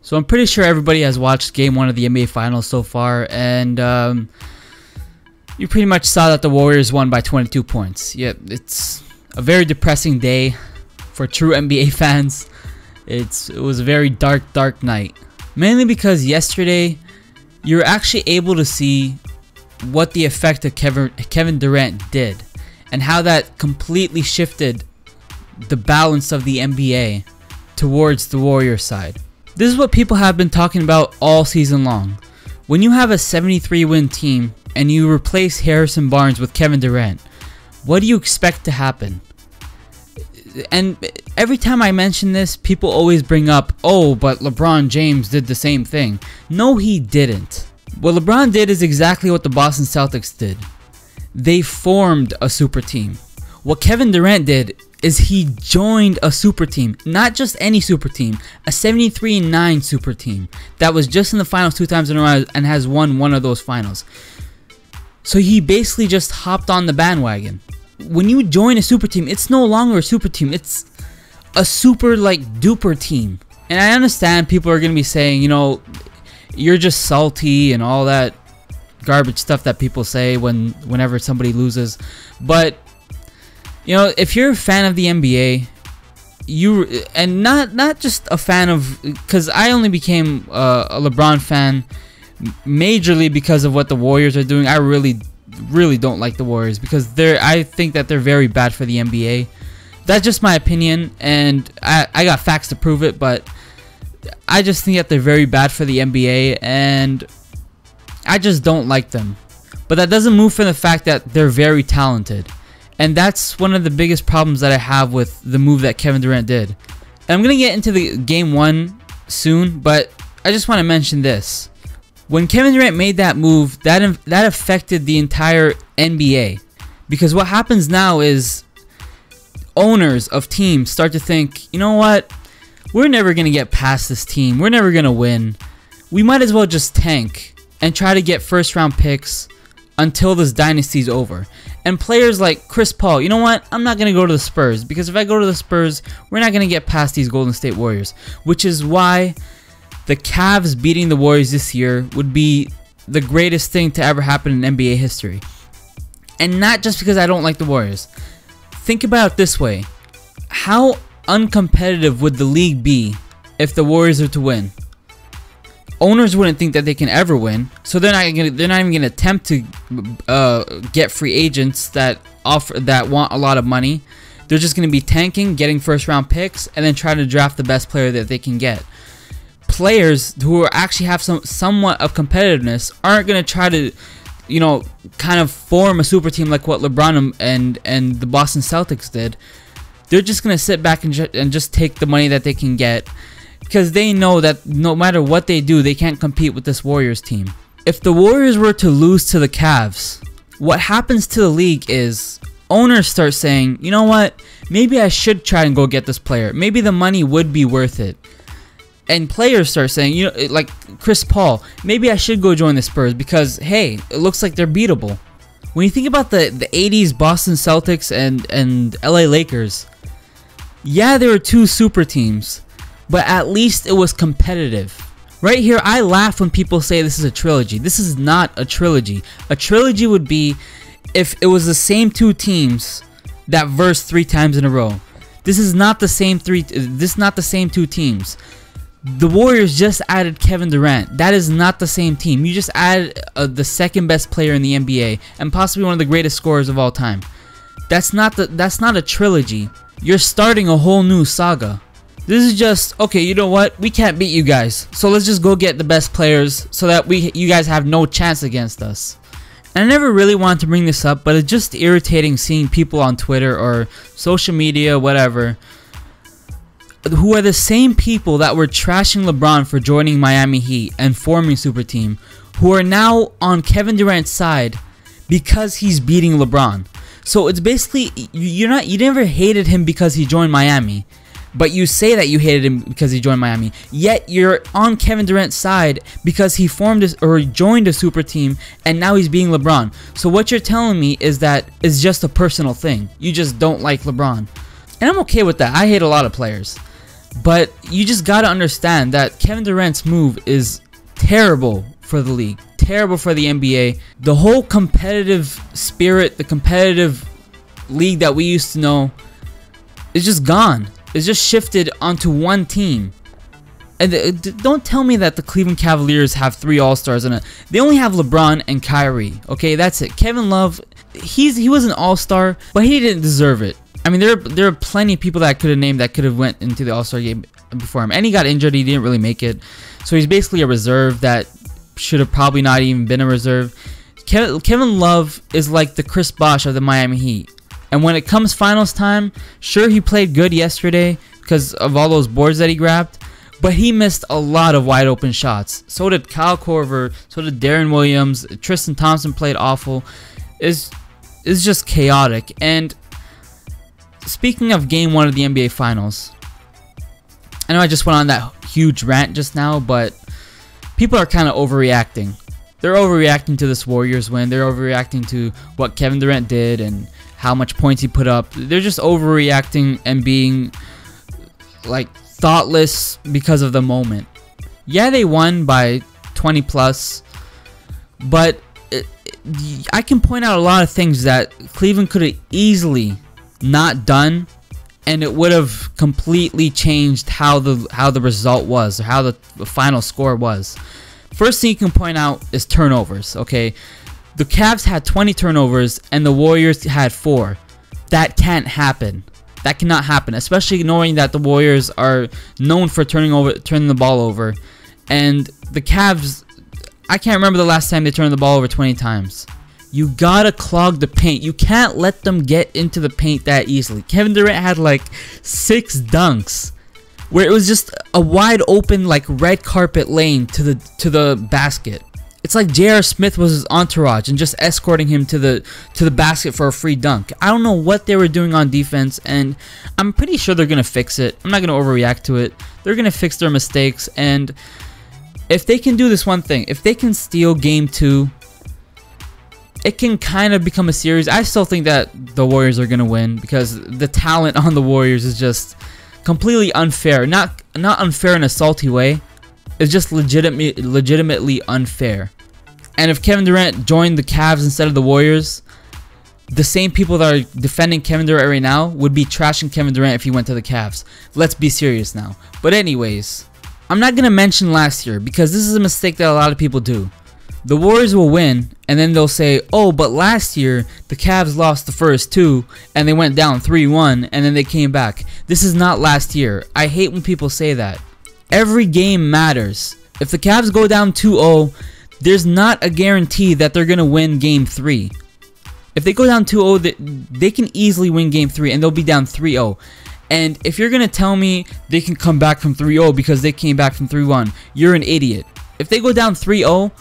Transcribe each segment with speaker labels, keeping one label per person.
Speaker 1: So I'm pretty sure everybody has watched Game 1 of the NBA Finals so far, and you pretty much saw that the Warriors won by 22 points. Yeah, it's a very depressing day for true NBA fans. It was a very dark night. Mainly because yesterday, you were actually able to see what the effect of Kevin Durant did, and how that completely shifted the balance of the NBA towards the Warriors side. This is what people have been talking about all season long. When you have a 73-win team and you replace Harrison Barnes with Kevin Durant, what do you expect to happen? And every time I mention this, people always bring up, oh, but LeBron James did the same thing. No, he didn't. What LeBron did is exactly what the Boston Celtics did. They formed a super team. What Kevin Durant did is he joined a super team. Not just any super team, a 73-9 super team that was just in the finals 2 times in a row and has won one of those finals. So he basically just hopped on the bandwagon. When you join a super team, it's no longer a super team, it's a super like duper team. And I understand people are going to be saying, you know, you're just salty and all that garbage stuff that people say whenever somebody loses. But you know, if you're a fan of the NBA, and not just a fan of, because I only became a LeBron fan majorly because of what the Warriors are doing. I really don't like the Warriors because I think that they're very bad for the NBA. That's just my opinion, and I got facts to prove it, but I just think that they're very bad for the NBA, and I just don't like them. But that doesn't move from the fact that they're very talented. And that's one of the biggest problems that I have with the move that Kevin Durant did. And I'm going to get into the Game 1 soon, but I just want to mention this. When Kevin Durant made that move, that affected the entire NBA. Because what happens now is owners of teams start to think, you know what? We're never going to get past this team. We're never going to win. We might as well just tank and try to get first-round picks until this dynasty's over. And players like Chris Paul, you know what? I'm not going to go to the Spurs, because if I go to the Spurs, we're not going to get past these Golden State Warriors. Which is why the Cavs beating the Warriors this year would be the greatest thing to ever happen in NBA history. And not just because I don't like the Warriors. Think about it this way. How uncompetitive would the league be if the Warriors are to win? Owners wouldn't think that they can ever win, so they're not even gonna attempt to get free agents that want a lot of money. They're just gonna be tanking, getting first-round picks, and then trying to draft the best player that they can get. Players who actually have somewhat of competitiveness aren't gonna try to, you know, kind of form a super team like what LeBron and the Boston Celtics did. They're just gonna sit back and just take the money that they can get, because they know that no matter what they do, they can't compete with this Warriors team. If the Warriors were to lose to the Cavs, what happens to the league is owners start saying, you know what, maybe I should try and go get this player. Maybe the money would be worth it. And players start saying, you know, like Chris Paul, maybe I should go join the Spurs because, hey, it looks like they're beatable. When you think about the 80s Boston Celtics and LA Lakers, yeah, there were 2 super teams, but at least it was competitive. Right here, I laugh when people say this is a trilogy. This is not a trilogy. A trilogy would be if it was the same 2 teams that versed 3 times in a row. This is not the same 2 teams. The Warriors just added Kevin Durant. That is not the same team. You just added the second best player in the NBA and possibly one of the greatest scorers of all time. That's not a trilogy. You're starting a whole new saga. This is just, okay, you know what? We can't beat you guys, so let's just go get the best players so that you guys have no chance against us. And I never really wanted to bring this up, but it's just irritating seeing people on Twitter or social media, whatever, who are the same people that were trashing LeBron for joining Miami Heat and forming Super Team, who are now on Kevin Durant's side because he's beating LeBron. So it's basically, you never hated him because he joined Miami, but you say that you hated him because he joined Miami, yet you're on Kevin Durant's side because he joined a super team and now he's beating LeBron. So what you're telling me is that it's just a personal thing. You just don't like LeBron. And I'm okay with that. I hate a lot of players. But you just gotta understand that Kevin Durant's move is terrible for the league, terrible for the NBA. The whole competitive spirit, the competitive league that we used to know is just gone. It's just shifted onto one team. And don't tell me that the Cleveland Cavaliers have 3 All-Stars in it. They only have LeBron and Kyrie. Okay, that's it. Kevin Love, he was an All-Star, but he didn't deserve it. I mean, there are plenty of people that I could have named that could have went into the All-Star game before him. And he got injured. He didn't really make it. So he's basically a reserve that should have probably not even been a reserve. Kevin Love is like the Chris Bosh of the Miami Heat. And when it comes finals time, sure, he played good yesterday because of all those boards that he grabbed. But he missed a lot of wide open shots. So did Kyle Korver. So did Darren Williams. Tristan Thompson played awful. It's just chaotic. And speaking of Game 1 of the NBA Finals, I know I just went on that huge rant just now, but people are kind of overreacting. They're overreacting to this Warriors win. They're overreacting to what Kevin Durant did and how much points he put up. They're just overreacting and being like thoughtless because of the moment. Yeah, they won by 20 plus, but I can point out a lot of things that Cleveland could have easily not done, and it would have completely changed how the result was, or how the final score was. First thing you can point out is turnovers. Okay, the Cavs had 20 turnovers and the Warriors had 4. That can't happen. That cannot happen, especially knowing that the Warriors are known for turning the ball over, and the Cavs, I can't remember the last time they turned the ball over 20 times. You gotta clog the paint. You can't let them get into the paint that easily. Kevin Durant had like 6 dunks where it was just a wide open like red carpet lane to the basket. It's like J.R. Smith was his entourage and just escorting him to the basket for a free dunk. I don't know what they were doing on defense, and I'm pretty sure they're gonna fix it. I'm not gonna overreact to it. They're gonna fix their mistakes, and if they can do this one thing, if they can steal Game 2, it can kind of become a series. I still think that the Warriors are gonna win because the talent on the Warriors is just completely unfair. Not unfair in a salty way. It's just legitimately unfair. And if Kevin Durant joined the Cavs instead of the Warriors, the same people that are defending Kevin Durant right now would be trashing Kevin Durant if he went to the Cavs. Let's be serious now. But anyways, I'm not gonna mention last year because this is a mistake that a lot of people do. The Warriors will win, and then they'll say, oh, but last year, the Cavs lost the first 2, and they went down 3-1, and then they came back. This is not last year. I hate when people say that. Every game matters. If the Cavs go down 2-0, there's not a guarantee that they're going to win Game 3. If they go down 2-0, they can easily win Game 3, and they'll be down 3-0. And if you're going to tell me they can come back from 3-0 because they came back from 3-1, you're an idiot. If they go down 3-0,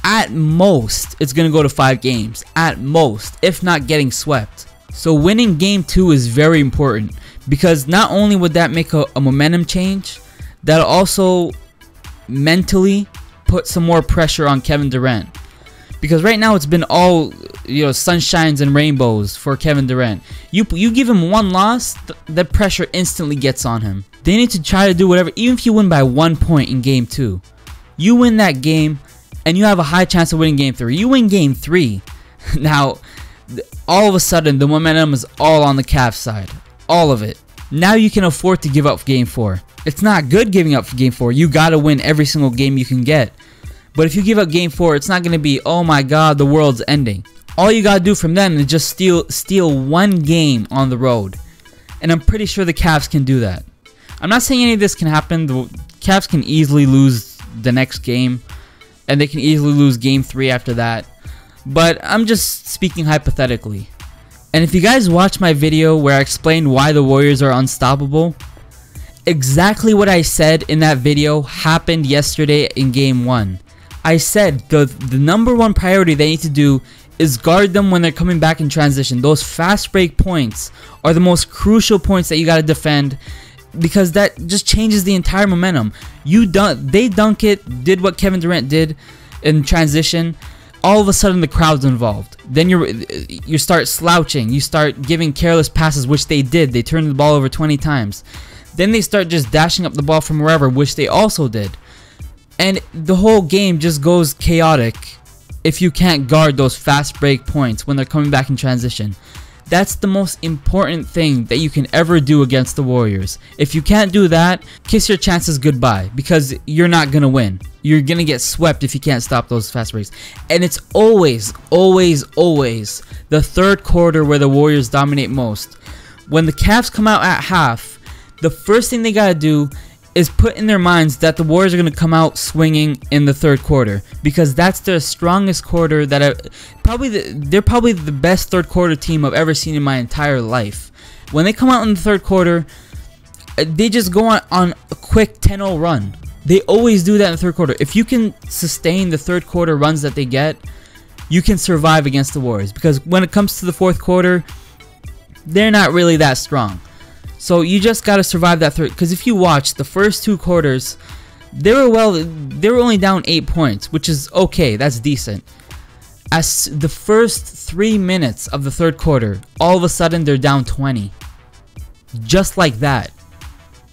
Speaker 1: at most, it's going to go to 5 games. At most, if not getting swept. So winning Game 2 is very important, because not only would that make a momentum change, that'll also mentally put some more pressure on Kevin Durant. Because right now it's been all, sunshines and rainbows for Kevin Durant. You give him one loss, the pressure instantly gets on him. They need to try to do whatever, even if you win by 1 point in Game 2. You win that game, and you have a high chance of winning Game 3. You win Game 3. Now, all of a sudden, the momentum is all on the Cavs side. All of it. Now you can afford to give up Game 4. It's not good giving up Game 4. You gotta win every single game you can get. But if you give up Game 4, it's not gonna be, oh my god, the world's ending. All you gotta do from then is just steal one game on the road. And I'm pretty sure the Cavs can do that. I'm not saying any of this can happen. The Cavs can easily lose the next game, and they can easily lose Game 3 after that. But I'm just speaking hypothetically. And if you guys watched my video where I explained why the Warriors are unstoppable, exactly what I said in that video happened yesterday in Game 1. I said the number one priority they need to do is guard them when they're coming back in transition. Those fast break points are the most crucial points that you got to defend, because that just changes the entire momentum. They dunk it, did what Kevin Durant did in transition. All of a sudden the crowd's involved. Then you start slouching. You start giving careless passes, which they did. They turned the ball over 20 times. Then they start just dashing up the ball from wherever, which they also did. And the whole game just goes chaotic if you can't guard those fast break points when they're coming back in transition. That's the most important thing that you can ever do against the Warriors. If you can't do that, kiss your chances goodbye, because you're not going to win. You're going to get swept if you can't stop those fast breaks. And it's always, always, always the third quarter where the Warriors dominate most. When the Cavs come out at half, the first thing they got to do is put in their minds that the Warriors are going to come out swinging in the third quarter, because that's their strongest quarter. They're probably the best third quarter team I've ever seen in my entire life. When they come out in the third quarter, they just go on a quick 10-0 run. They always do that in the third quarter. If you can sustain the third quarter runs that they get, you can survive against the Warriors, because when it comes to the fourth quarter, they're not really that strong. So you just gotta survive that third. Because if you watch the first two quarters, they were only down 8 points, which is okay. That's decent. As the first 3 minutes of the third quarter, all of a sudden they're down 20. Just like that.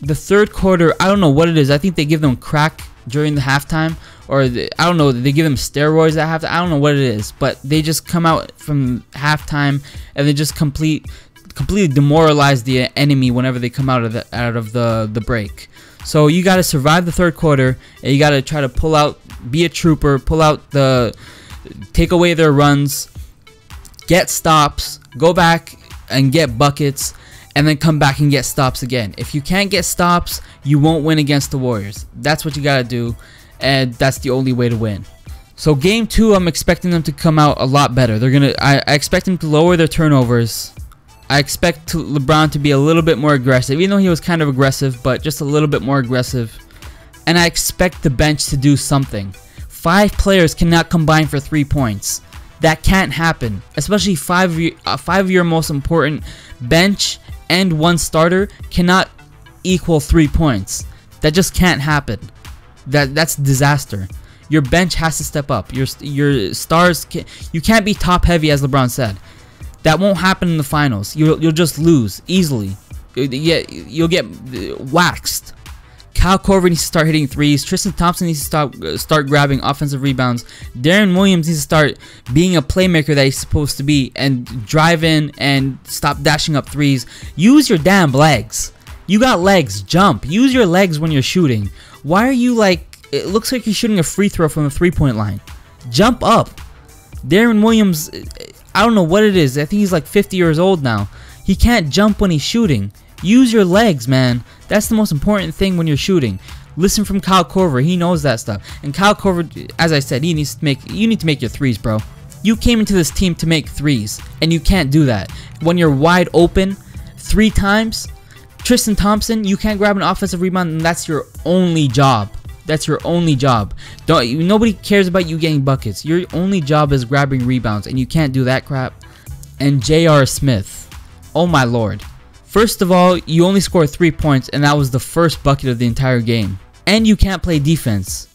Speaker 1: The third quarter, I don't know what it is. I think they give them crack during the halftime, or I don't know. They give them steroids at halftime. I don't know what it is, but they just come out from halftime and they just completely demoralize the enemy whenever they come out of the break. So you got to survive the third quarter, and you got to try to pull out, be a trooper, take away their runs, get stops, go back and get buckets, and then come back and get stops again. If you can't get stops, you won't win against the Warriors. That's what you got to do, and that's the only way to win. So game 2, I'm expecting them to come out a lot better. I expect them to lower their turnovers. I expect LeBron to be a little bit more aggressive, even though he was kind of aggressive, but just a little bit more aggressive. And I expect the bench to do something. 5 players cannot combine for 3 points. That can't happen, especially 5 of your most important bench and 1 starter cannot equal 3 points. That just can't happen. That's disaster. Your bench has to step up. Your stars you can't be top heavy, as LeBron said. That won't happen in the finals. You'll just lose easily. You'll get waxed. Kyle Korver needs to start hitting threes. Tristan Thompson needs to start grabbing offensive rebounds. Darren Williams needs to start being a playmaker that he's supposed to be and drive in and stop dashing up threes. Use your damn legs. You got legs. Jump. Use your legs when you're shooting. Why are you it looks like you're shooting a free throw from the 3-point line. Jump up. Darren Williams, I don't know what it is. I think he's like 50 years old now. He can't jump when he's shooting. Use your legs, man. That's the most important thing when you're shooting. Listen from Kyle Korver. He knows that stuff. And Kyle Korver, as I said, you need to make your threes, bro. You came into this team to make threes, and you can't do that. When you're wide open 3 times, Tristan Thompson, you can't grab an offensive rebound, and that's your only job. That's your only job. Nobody cares about you getting buckets. Your only job is grabbing rebounds, and you can't do that crap. And J.R. Smith, oh my lord. First of all, you only scored 3 points, and that was the first bucket of the entire game. And you can't play defense.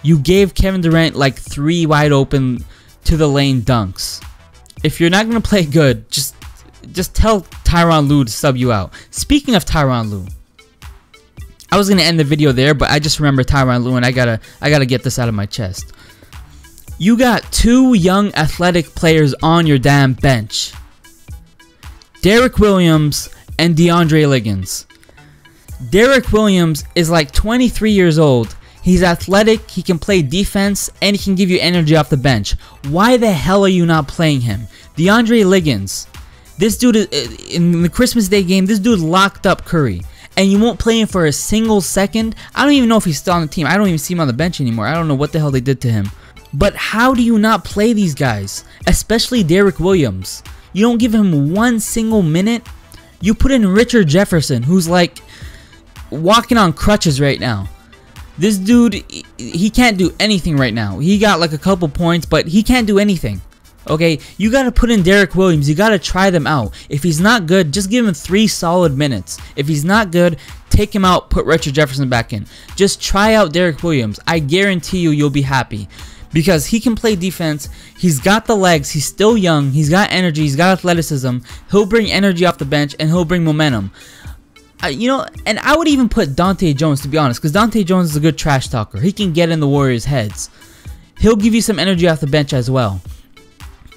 Speaker 1: You gave Kevin Durant like 3 wide open to the lane dunks. If you're not gonna play good, just tell Tyronn Lue to sub you out. Speaking of Tyronn Lue, I was gonna end the video there, but I just remember Tyronn Lue, and I gotta get this out of my chest. You got 2 young athletic players on your damn bench. Derek Williams and DeAndre Liggins. Derek Williams is like 23 years old. He's athletic, he can play defense, and he can give you energy off the bench. Why the hell are you not playing him? DeAndre Liggins. This dude, in the Christmas Day game, this dude locked up Curry. And you won't play him for a single second? I don't even know if he's still on the team. I don't even see him on the bench anymore. I don't know what the hell they did to him. But how do you not play these guys? Especially Derek Williams. You don't give him 1 single minute? You put in Richard Jefferson, who's like walking on crutches right now. This dude, he can't do anything right now. He got like a couple points, but he can't do anything. Okay, you got to put in Derek Williams. You got to try them out. If he's not good, just give him 3 solid minutes. If he's not good, take him out, put Richard Jefferson back in. Just try out Derek Williams. I guarantee you'll be happy. Because he can play defense, he's got the legs, he's still young, he's got energy, he's got athleticism, he'll bring energy off the bench, and he'll bring momentum. You know, and I would even put Dante Jones, to be honest, because Dante Jones is a good trash talker. He can get in the Warriors' heads. He'll give you some energy off the bench as well.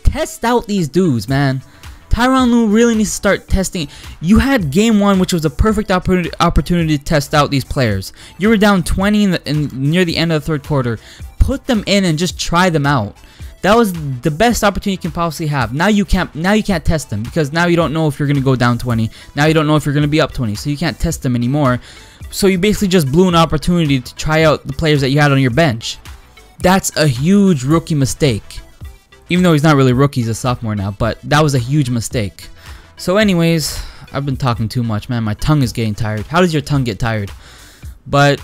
Speaker 1: Test out these dudes, man. Tyronn Lue really needs to start testing. You had game 1, which was a perfect opportunity to test out these players. You were down 20 near the end of the 3rd quarter. Put them in and just try them out. That was the best opportunity you can possibly have. Now you can't test them, because now you don't know if you're gonna go down 20. Now you don't know if you're gonna be up 20, so you can't test them anymore. So you basically just blew an opportunity to try out the players that you had on your bench. That's a huge rookie mistake. Even though he's not really a rookie, he's a sophomore now, but that was a huge mistake. So anyways, I've been talking too much, man. My tongue is getting tired. How does your tongue get tired? But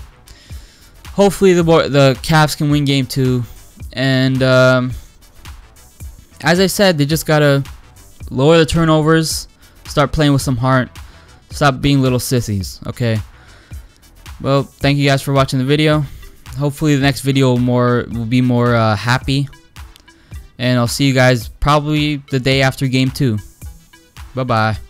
Speaker 1: hopefully the Cavs can win game 2. And as I said, they just gotta lower the turnovers, start playing with some heart, stop being little sissies, okay? Well, thank you guys for watching the video. Hopefully the next video will be more happy. And I'll see you guys probably the day after game 2. Bye-bye.